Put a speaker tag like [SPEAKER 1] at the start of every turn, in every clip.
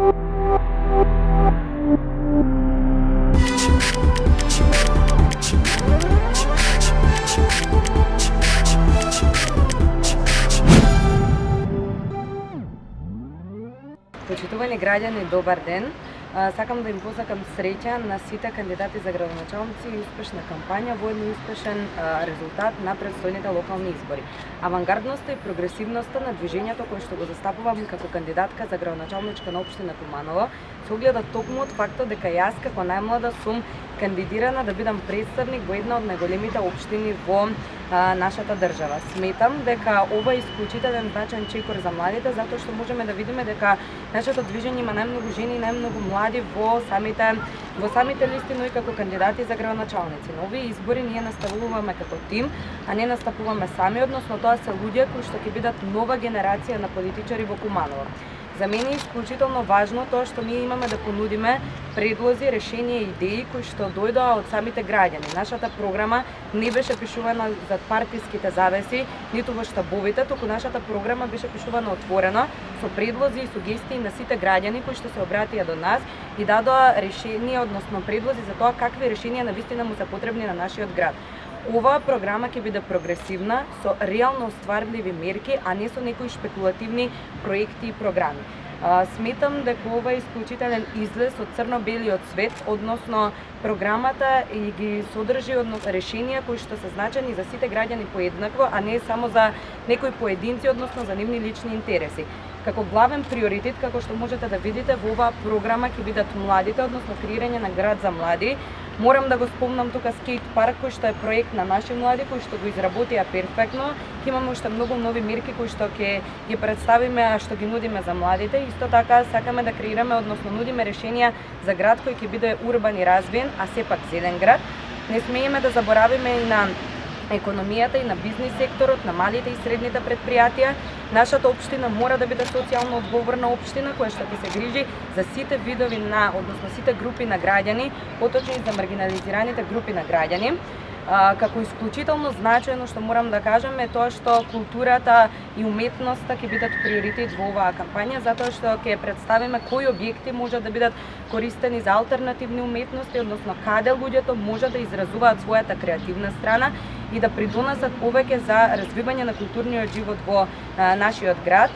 [SPEAKER 1] Почитувани граѓани, добар ден. Сакам да им посакам среќа на сите кандидати за градоначалници и успешна кампања во еден успешен резултат на предстојните локални избори. Авангардноста и прогресивноста на движењето кое што го застапувам како кандидатка за градоначалничка на општина Куманово се огледа токму од фактот дека јас како најмлада сум кандидирана да бидам представник во една од најголемите општини во нашата држава. Сметам дека ова е исклучителен значаен чекор за младите, затоа што можеме да видиме дека нашето движење има најмногу жени и најмногу млади во самите листи, но и како кандидати за градоначалници. На овие избори ние наставуваме како тим, а не настапуваме сами, односно тоа се луѓе кои што ќе бидат нова генерација на политичари во Куманово. За мене е исклучително важно тоа што ние имаме да понудиме предлози, решенија и идеи кои што дојдоа од самите граѓани. Нашата програма не беше пишувана за партиските завеси, ниту во штабовите, туку нашата програма беше пишувана отворено со предлози и сугестии на сите граѓани кои што се обратија до нас и дадоа решенија, односно предлози за тоа какви решенија навистина му се потребни на нашиот град. Оваа програма ќе биде прогресивна, со реално остварливи мерки, а не со некои шпекулативни проекти и програми. Сметам дека ова е исклучителен излез од црно-белиот свет, односно програмата и ги содржи решенија кои што се значени за сите граѓани поеднакво, а не само за некои поединци, односно за нивни лични интереси. Како главен приоритет, како што можете да видите, во оваа програма ќе бидат младите, односно креирање на град за млади. Морам да го спомнам тука скейт парк кој што е проект на наши млади кои што го изработија перфектно. Ќе имаме уште многу нови мерки кои што ќе ги представиме, а што ги нудиме за младите. Исто така сакаме да креираме, односно нудиме решенија за град кој ќе биде урбан и развиен, а сепак зелен град. Не смееме да заборавиме и на економијата и на бизнис секторот, на малите и средните предпријатија. Нашата општина мора да биде социјално одговорна општина која што ќе се грижи за сите видови односно сите групи на граѓани, поточно и за маргинализираните групи на граѓани. Како исклучително значајно што морам да кажам е тоа што културата и уметноста ќе бидат приоритет во оваа кампања, затоа што ќе представиме кои објекти можат да бидат користени за алтернативни уметности, односно каде луѓето можат да изразуваат својата креативна страна и да придонесат повеќе за развивање на културниот живот во нашиот град.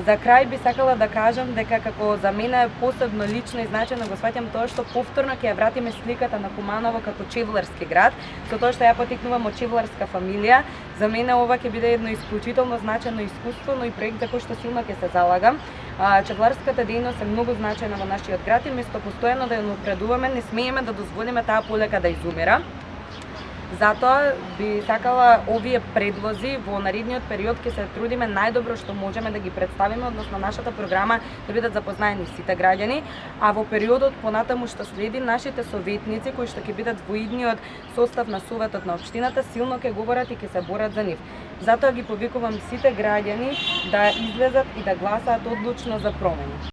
[SPEAKER 1] За крај би сакала да кажам дека како за мене посебно лично и значајно го сваќам тоа што повторно ќе ја вратиме сликата на Куманово како чевларски град, со тоа што ја потекнувам од чевларска фамилија. За мене ова ќе биде едно исклучително значајно искуство, но и проект за кој што силно ќе се залагам. Чевларската дејност е многу значајна во нашиот град и место постојано да ја напредуваме, не смееме да дозволиме таа полека да изумира. Затоа би сакала овие предлози во наредниот период ќе се трудиме најдобро што можеме да ги представиме, односно нашата програма да бидат запознаени сите граѓани, а во периодот понатаму што следи нашите советници кои што ќе бидат во идниот состав на советот на општината силно ќе говорат и ќе се борат за нив. Затоа ги повикувам сите граѓани да излезат и да гласаат одлучно за промени.